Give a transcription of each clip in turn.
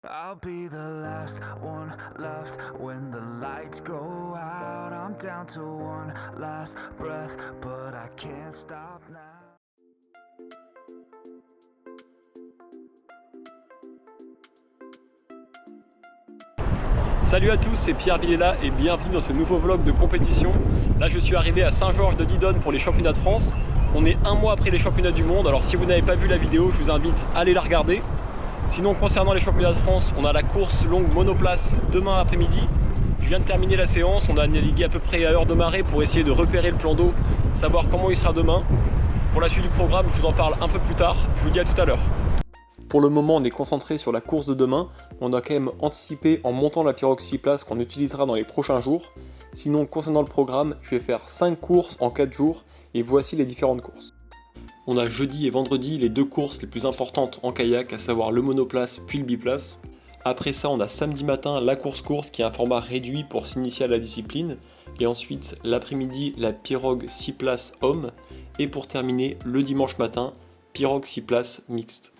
I'll be the last one left when the lights go out. I'm down to one last breath, but I can't stop now. Salut à tous, c'est Pierre Villela et bienvenue dans ce nouveau vlog de compétition. Là je suis arrivé à Saint-Georges de Didonne pour les championnats de France. On est un mois après les championnats du monde, alors si vous n'avez pas vu la vidéo, je vous invite à aller la regarder. Sinon concernant les championnats de France, on a la course longue monoplace demain après-midi. Je viens de terminer la séance, on a navigué à peu près à heure de marée pour essayer de repérer le plan d'eau, savoir comment il sera demain. Pour la suite du programme, je vous en parle un peu plus tard, je vous dis à tout à l'heure. Pour le moment, on est concentré sur la course de demain. On a quand même anticipé en montant la pirogue 6 places qu'on utilisera dans les prochains jours. Sinon, concernant le programme, je vais faire 5 courses en 4 jours et voici les différentes courses. On a jeudi et vendredi les deux courses les plus importantes en kayak, à savoir le monoplace puis le biplace. Après ça, on a samedi matin la course courte qui est un format réduit pour s'initier à la discipline. Et ensuite, l'après-midi, la pirogue 6 places homme. Et pour terminer, le dimanche matin, pirogue 6 places mixte.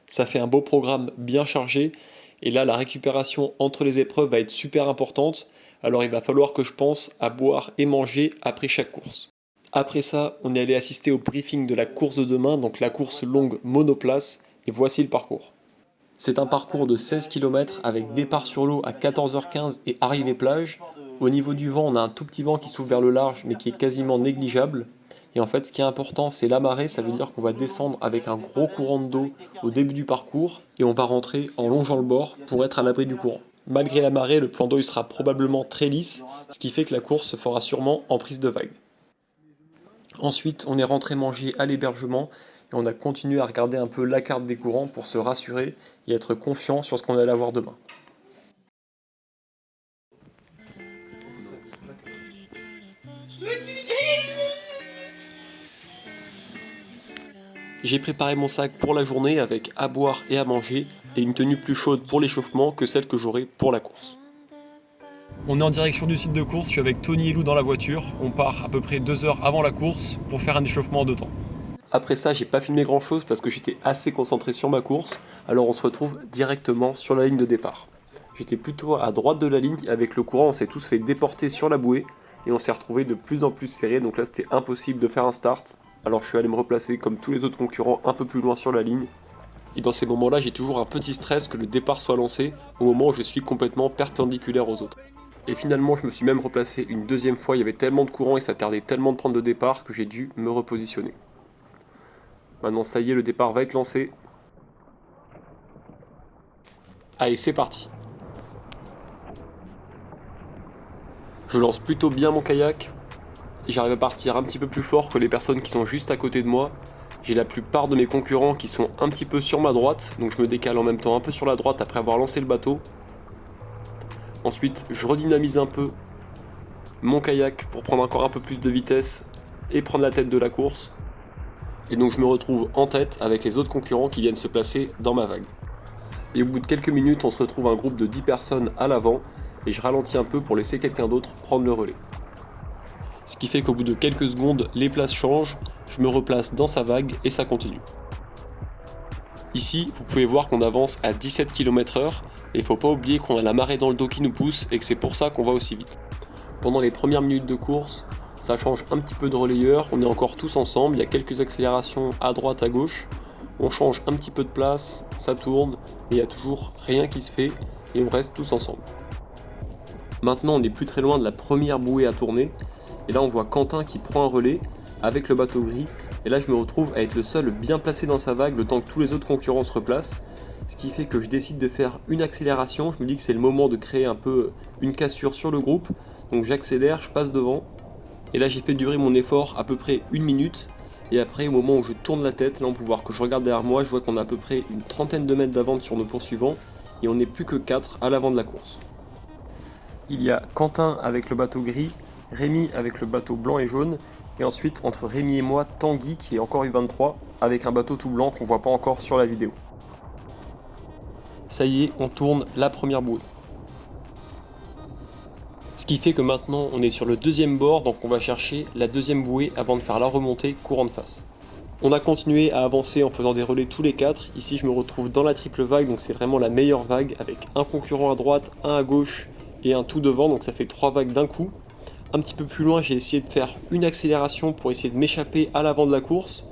Ça fait un beau programme bien chargé et là la récupération entre les épreuves va être super importante, alors il va falloir que je pense à boire et manger après chaque course. Après ça, on est allé assister au briefing de la course de demain, donc la course longue monoplace, et voici le parcours. C'est un parcours de 16 km avec départ sur l'eau à 14h15 et arrivée plage. Au niveau du vent, on a un tout petit vent qui s'ouvre vers le large mais qui est quasiment négligeable. Et en fait, ce qui est important, c'est la marée, ça veut dire qu'on va descendre avec un gros courant d'eau au début du parcours et on va rentrer en longeant le bord pour être à l'abri du courant. Malgré la marée, le plan d'eau il sera probablement très lisse, ce qui fait que la course se fera sûrement en prise de vague. Ensuite, on est rentré manger à l'hébergement et on a continué à regarder un peu la carte des courants pour se rassurer et être confiant sur ce qu'on allait avoir demain. J'ai préparé mon sac pour la journée avec à boire et à manger et une tenue plus chaude pour l'échauffement que celle que j'aurai pour la course. On est en direction du site de course, je suis avec Tony et Lou dans la voiture. On part à peu près 2 heures avant la course pour faire un échauffement en 2 temps. Après ça, j'ai pas filmé grand chose parce que j'étais assez concentré sur ma course, alors on se retrouve directement sur la ligne de départ. J'étais plutôt à droite de la ligne, avec le courant on s'est tous fait déporter sur la bouée et on s'est retrouvé de plus en plus serré, donc là c'était impossible de faire un start. Alors je suis allé me replacer comme tous les autres concurrents un peu plus loin sur la ligne. Et dans ces moments-là, j'ai toujours un petit stress que le départ soit lancé au moment où je suis complètement perpendiculaire aux autres. Et finalement, je me suis même replacé une deuxième fois, il y avait tellement de courant et ça tardait tellement de prendre le départ que j'ai dû me repositionner. Maintenant, ça y est, le départ va être lancé. Allez, c'est parti. Je lance plutôt bien mon kayak. J'arrive à partir un petit peu plus fort que les personnes qui sont juste à côté de moi. J'ai la plupart de mes concurrents qui sont un petit peu sur ma droite, donc je me décale en même temps un peu sur la droite après avoir lancé le bateau. Ensuite, je redynamise un peu mon kayak pour prendre encore un peu plus de vitesse et prendre la tête de la course. Et donc je me retrouve en tête avec les autres concurrents qui viennent se placer dans ma vague. Et au bout de quelques minutes, on se retrouve un groupe de 10 personnes à l'avant et je ralentis un peu pour laisser quelqu'un d'autre prendre le relais. Ce qui fait qu'au bout de quelques secondes, les places changent, je me replace dans sa vague et ça continue. Ici, vous pouvez voir qu'on avance à 17 km/h et il faut pas oublier qu'on a la marée dans le dos qui nous pousse et que c'est pour ça qu'on va aussi vite. Pendant les premières minutes de course, ça change un petit peu de relayeur, on est encore tous ensemble, il y a quelques accélérations à droite, à gauche, on change un petit peu de place, ça tourne, mais il n'y a toujours rien qui se fait et on reste tous ensemble. Maintenant on n'est plus très loin de la première bouée à tourner, et là on voit Quentin qui prend un relais avec le bateau gris, et là je me retrouve à être le seul bien placé dans sa vague le temps que tous les autres concurrents se replacent, ce qui fait que je décide de faire une accélération, je me dis que c'est le moment de créer un peu une cassure sur le groupe, donc j'accélère, je passe devant, et là j'ai fait durer mon effort à peu près 1 minute, et après au moment où je tourne la tête, là on peut voir que je regarde derrière moi, je vois qu'on a à peu près une trentaine de mètres d'avance sur nos poursuivants, et on n'est plus que 4 à l'avant de la course. Il y a Quentin avec le bateau gris, Rémi avec le bateau blanc et jaune, et ensuite entre Rémi et moi, Tanguy qui est encore U23 avec un bateau tout blanc qu'on voit pas encore sur la vidéo. Ça y est, on tourne la première bouée. Ce qui fait que maintenant on est sur le deuxième bord, donc on va chercher la deuxième bouée avant de faire la remontée courant de face. On a continué à avancer en faisant des relais tous les 4. Ici je me retrouve dans la triple vague, donc c'est vraiment la meilleure vague, avec un concurrent à droite, un à gauche et un tout devant, donc ça fait 3 vagues d'un coup. Un petit peu plus loin, j'ai essayé de faire une accélération pour essayer de m'échapper à l'avant de la course.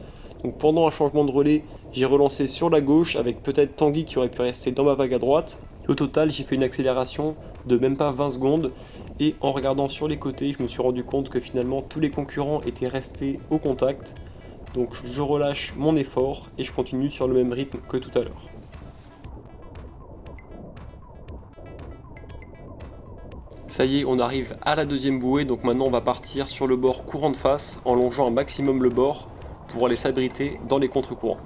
Donc pendant un changement de relais, j'ai relancé sur la gauche avec peut-être Tanguy qui aurait pu rester dans ma vague à droite. Au total, j'ai fait une accélération de même pas 20 secondes et en regardant sur les côtés, je me suis rendu compte que finalement tous les concurrents étaient restés au contact. Donc je relâche mon effort et je continue sur le même rythme que tout à l'heure. Ça y est, on arrive à la deuxième bouée, donc maintenant on va partir sur le bord courant de face en longeant un maximum le bord pour aller s'abriter dans les contre-courants.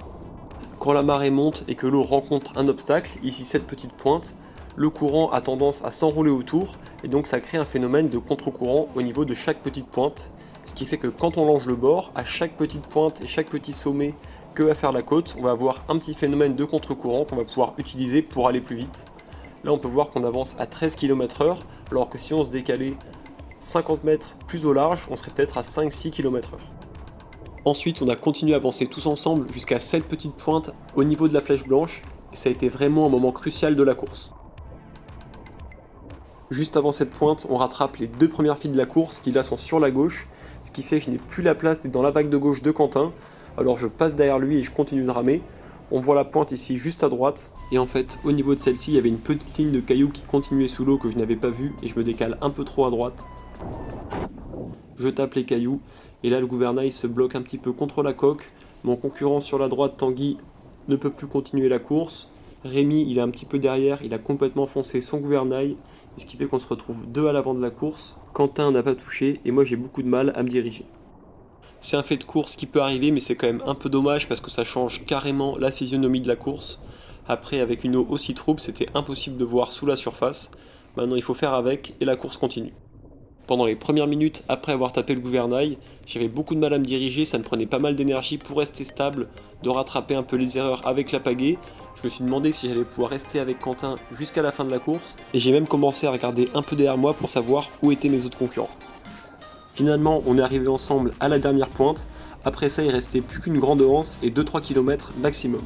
Quand la marée monte et que l'eau rencontre un obstacle, ici cette petite pointe, le courant a tendance à s'enrouler autour et donc ça crée un phénomène de contre-courant au niveau de chaque petite pointe. Ce qui fait que quand on longe le bord, à chaque petite pointe et chaque petit sommet que va faire la côte, on va avoir un petit phénomène de contre-courant qu'on va pouvoir utiliser pour aller plus vite. Là on peut voir qu'on avance à 13 km/h, alors que si on se décalait 50 mètres plus au large, on serait peut-être à 5-6 km/h. Ensuite on a continué à avancer tous ensemble jusqu'à cette petite pointe au niveau de la flèche blanche, et ça a été vraiment un moment crucial de la course. Juste avant cette pointe, on rattrape les 2 premières filles de la course qui là sont sur la gauche, ce qui fait que je n'ai plus la place d'être dans la vague de gauche de Quentin, alors je passe derrière lui et je continue de ramer. On voit la pointe ici juste à droite, et en fait au niveau de celle-ci il y avait une petite ligne de cailloux qui continuait sous l'eau que je n'avais pas vue et je me décale un peu trop à droite. Je tape les cailloux, et là le gouvernail se bloque un petit peu contre la coque. Mon concurrent sur la droite, Tanguy, ne peut plus continuer la course. Rémi, il est un petit peu derrière, il a complètement foncé son gouvernail, ce qui fait qu'on se retrouve 2 à l'avant de la course. Quentin n'a pas touché, et moi j'ai beaucoup de mal à me diriger. C'est un fait de course qui peut arriver, mais c'est quand même un peu dommage parce que ça change carrément la physionomie de la course. Après, avec une eau aussi trouble, c'était impossible de voir sous la surface. Maintenant il faut faire avec, et la course continue. Pendant les premières minutes après avoir tapé le gouvernail, j'avais beaucoup de mal à me diriger, ça me prenait pas mal d'énergie pour rester stable, de rattraper un peu les erreurs avec la pagaie. Je me suis demandé si j'allais pouvoir rester avec Quentin jusqu'à la fin de la course, et j'ai même commencé à regarder un peu derrière moi pour savoir où étaient mes autres concurrents. Finalement, on est arrivé ensemble à la dernière pointe, après ça il restait plus qu'une grande anse et 2-3 km maximum.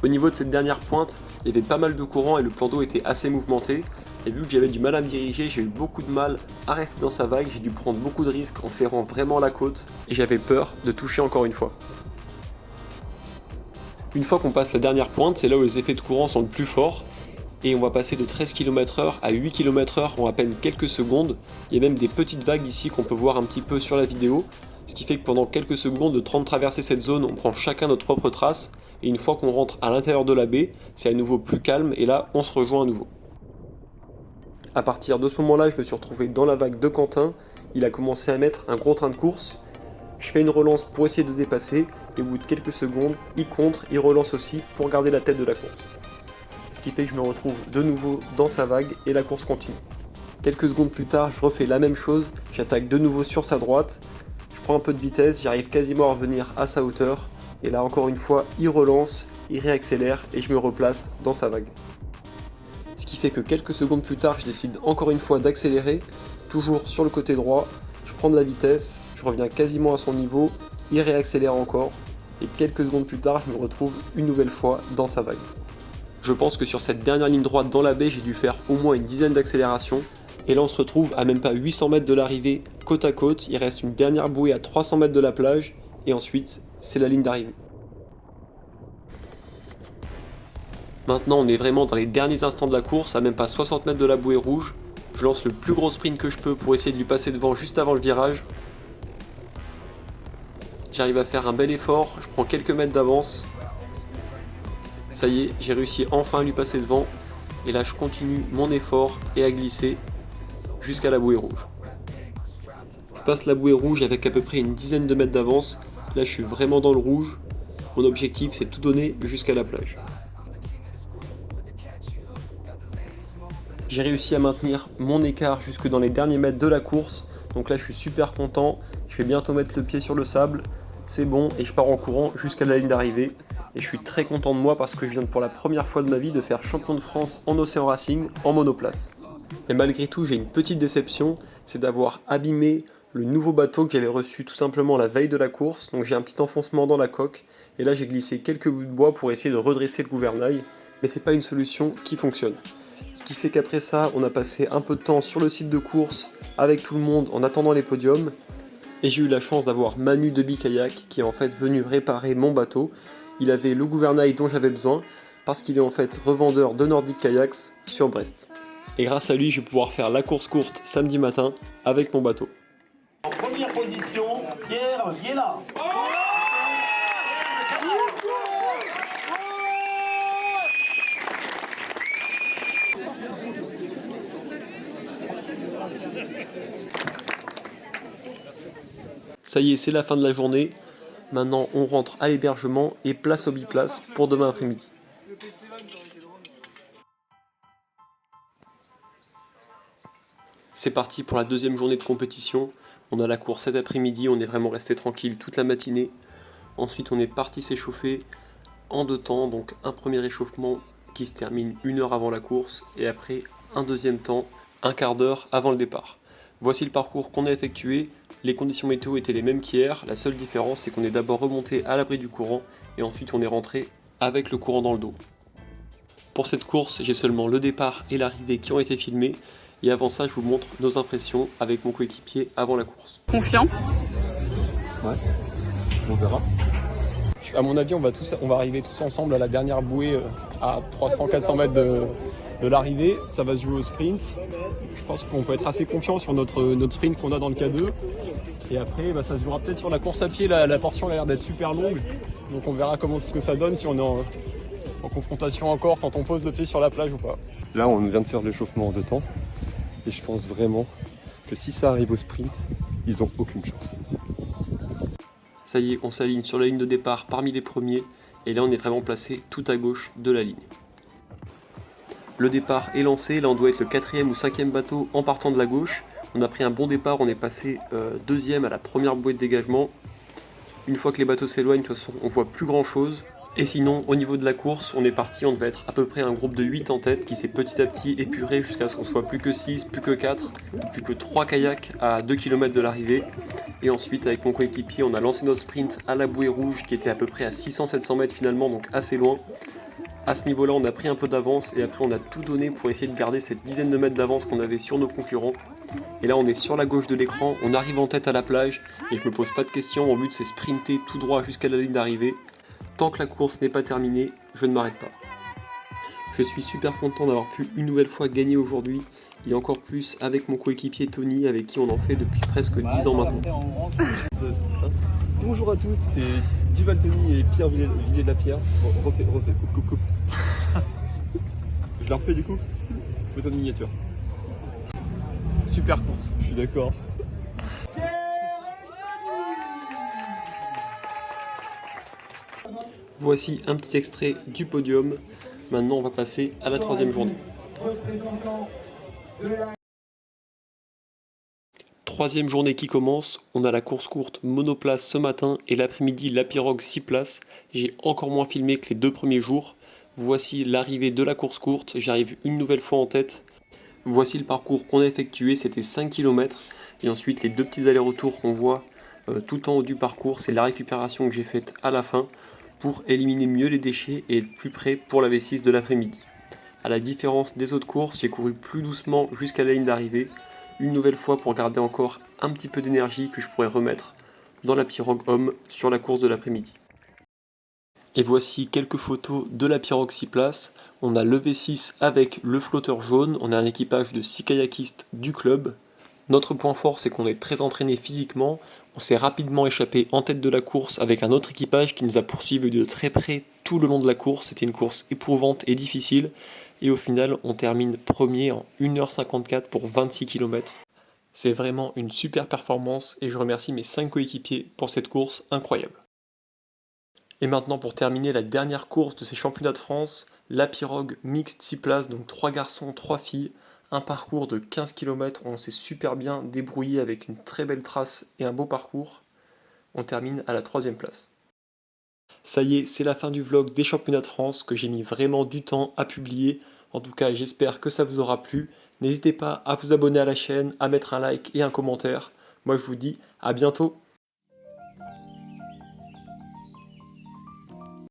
Au niveau de cette dernière pointe, il y avait pas mal de courant et le plan d'eau était assez mouvementé, et vu que j'avais du mal à me diriger, j'ai eu beaucoup de mal à rester dans sa vague, j'ai dû prendre beaucoup de risques en serrant vraiment la côte, et j'avais peur de toucher encore une fois. Une fois qu'on passe la dernière pointe, c'est là où les effets de courant sont le plus forts, et on va passer de 13 km/h à 8 km/h en à peine quelques secondes. Il y a même des petites vagues ici qu'on peut voir un petit peu sur la vidéo, ce qui fait que pendant quelques secondes de temps de traverser cette zone, on prend chacun notre propre trace, et une fois qu'on rentre à l'intérieur de la baie, c'est à nouveau plus calme, et là on se rejoint à nouveau. À partir de ce moment-là, je me suis retrouvé dans la vague de Quentin, il a commencé à mettre un gros train de course, je fais une relance pour essayer de dépasser, et au bout de quelques secondes, il contre, il relance aussi pour garder la tête de la course. Ce qui fait que je me retrouve de nouveau dans sa vague et la course continue. Quelques secondes plus tard, je refais la même chose, j'attaque de nouveau sur sa droite, je prends un peu de vitesse, j'arrive quasiment à revenir à sa hauteur, et là encore une fois, il relance, il réaccélère et je me replace dans sa vague. Ce qui fait que quelques secondes plus tard, je décide encore une fois d'accélérer, toujours sur le côté droit, je prends de la vitesse, je reviens quasiment à son niveau, il réaccélère encore, et quelques secondes plus tard, je me retrouve une nouvelle fois dans sa vague. Je pense que sur cette dernière ligne droite dans la baie, j'ai dû faire au moins une dizaine d'accélérations, et là on se retrouve à même pas 800 mètres de l'arrivée, côte à côte, il reste une dernière bouée à 300 mètres de la plage, et ensuite c'est la ligne d'arrivée. Maintenant on est vraiment dans les derniers instants de la course, à même pas 60 mètres de la bouée rouge. Je lance le plus gros sprint que je peux pour essayer de lui passer devant juste avant le virage. J'arrive à faire un bel effort, je prends quelques mètres d'avance. Ça y est, j'ai réussi enfin à lui passer devant. Et là je continue mon effort et à glisser jusqu'à la bouée rouge. Je passe la bouée rouge avec à peu près une dizaine de mètres d'avance. Là je suis vraiment dans le rouge. Mon objectif c'est de tout donner jusqu'à la plage. J'ai réussi à maintenir mon écart jusque dans les derniers mètres de la course. Donc là je suis super content. Je vais bientôt mettre le pied sur le sable. C'est bon et je pars en courant jusqu'à la ligne d'arrivée. Et je suis très content de moi parce que je viens pour la première fois de ma vie de faire champion de France en Océan Racing en monoplace. Mais malgré tout j'ai une petite déception, c'est d'avoir abîmé le nouveau bateau que j'avais reçu tout simplement la veille de la course, donc j'ai un petit enfoncement dans la coque, et là j'ai glissé quelques bouts de bois pour essayer de redresser le gouvernail, mais c'est pas une solution qui fonctionne. Ce qui fait qu'après ça, on a passé un peu de temps sur le site de course avec tout le monde en attendant les podiums, et j'ai eu la chance d'avoir Manu de Bikayak qui est en fait venu réparer mon bateau. Il avait le gouvernail dont j'avais besoin, parce qu'il est en fait revendeur de Nordic Kayaks sur Brest. Et grâce à lui, je vais pouvoir faire la course courte samedi matin avec mon bateau. En première position, Pierre Viella. Ça y est, c'est la fin de la journée. Maintenant, on rentre à l'hébergement et place au biplace pour demain après-midi. C'est parti pour la deuxième journée de compétition. On a la course cet après-midi, on est vraiment resté tranquille toute la matinée. Ensuite, on est parti s'échauffer en 2 temps, donc un premier échauffement qui se termine 1 heure avant la course et après un deuxième temps, un quart d'heure avant le départ. Voici le parcours qu'on a effectué. Les conditions météo étaient les mêmes qu'hier, la seule différence c'est qu'on est d'abord remonté à l'abri du courant et ensuite on est rentré avec le courant dans le dos. Pour cette course, j'ai seulement le départ et l'arrivée qui ont été filmés. Et avant ça, je vous montre nos impressions avec mon coéquipier avant la course. Confiant? Ouais, on verra. À mon avis, on va arriver tous ensemble à la dernière bouée à 300-400 mètres de l'arrivée. Ça va se jouer au sprint. Je pense qu'on peut être assez confiant sur notre sprint qu'on a dans le K2. Et après, ça se jouera peut-être sur la course à pied. La portion a l'air d'être super longue. Donc on verra ce que ça donne, si on est en confrontation encore quand on pose le pied sur la plage ou pas. Là, on vient de faire l'échauffement en 2 temps. Et je pense vraiment que si ça arrive au sprint, ils n'ont aucune chance. Ça y est, on s'aligne sur la ligne de départ parmi les premiers. Et là, on est vraiment placé tout à gauche de la ligne. Le départ est lancé. Là, on doit être le 4e ou 5e bateau en partant de la gauche. On a pris un bon départ. On est passé 2e à la première bouée de dégagement. Une fois que les bateaux s'éloignent, de toute façon, on voit plus grand chose. Et sinon, au niveau de la course, on est parti, on devait être à peu près un groupe de 8 en tête qui s'est petit à petit épuré jusqu'à ce qu'on soit plus que 6, plus que 4, plus que 3 kayaks à 2 km de l'arrivée. Et ensuite, avec mon coéquipier, on a lancé notre sprint à la bouée rouge qui était à peu près à 600-700 mètres finalement, donc assez loin. À ce niveau-là, on a pris un peu d'avance et après on a tout donné pour essayer de garder cette dizaine de mètres d'avance qu'on avait sur nos concurrents. Et là, on est sur la gauche de l'écran, on arrive en tête à la plage et je me pose pas de questions, mon but c'est sprinter tout droit jusqu'à la ligne d'arrivée. Tant que la course n'est pas terminée, je ne m'arrête pas. Je suis super content d'avoir pu une nouvelle fois gagner aujourd'hui, et encore plus avec mon coéquipier Tony, avec qui on en fait depuis presque 10 ans maintenant. Bonjour à tous, c'est Duval Tony et Pierre Villiers de la Pierre. Bon, refais, coupe. Je la refais du coup. Photo de miniature. Super course. Je suis d'accord. Voici un petit extrait du podium. Maintenant, on va passer à la 3e journée. 3e journée qui commence. On a la course courte monoplace ce matin et l'après-midi la pirogue 6 places. J'ai encore moins filmé que les 2 premiers jours. Voici l'arrivée de la course courte. J'arrive une nouvelle fois en tête. Voici le parcours qu'on a effectué. C'était 5 km. Et ensuite, les 2 petits allers-retours qu'on voit tout en haut du parcours, c'est la récupération que j'ai faite à la fin, pour éliminer mieux les déchets et être plus prêt pour la V6 de l'après-midi. A la différence des autres courses, j'ai couru plus doucement jusqu'à la ligne d'arrivée, une nouvelle fois pour garder encore un petit peu d'énergie que je pourrais remettre dans la pirogue homme sur la course de l'après-midi. Et voici quelques photos de la pirogue 6 places. On a le V6 avec le flotteur jaune, on a un équipage de 6 kayakistes du club. Notre point fort, c'est qu'on est très entraîné physiquement. On s'est rapidement échappé en tête de la course avec un autre équipage qui nous a poursuivi de très près tout le long de la course. C'était une course éprouvante et difficile. Et au final, on termine premier en 1h54 pour 26 km. C'est vraiment une super performance et je remercie mes 5 coéquipiers pour cette course incroyable. Et maintenant, pour terminer la dernière course de ces championnats de France, la pirogue mixte 6 places, donc 3 garçons, 3 filles. Un parcours de 15 km où on s'est super bien débrouillé avec une très belle trace et un beau parcours. On termine à la 3e place. Ça y est, c'est la fin du vlog des championnats de France que j'ai mis vraiment du temps à publier. En tout cas, j'espère que ça vous aura plu. N'hésitez pas à vous abonner à la chaîne, à mettre un like et un commentaire Moi je vous dis à bientôt.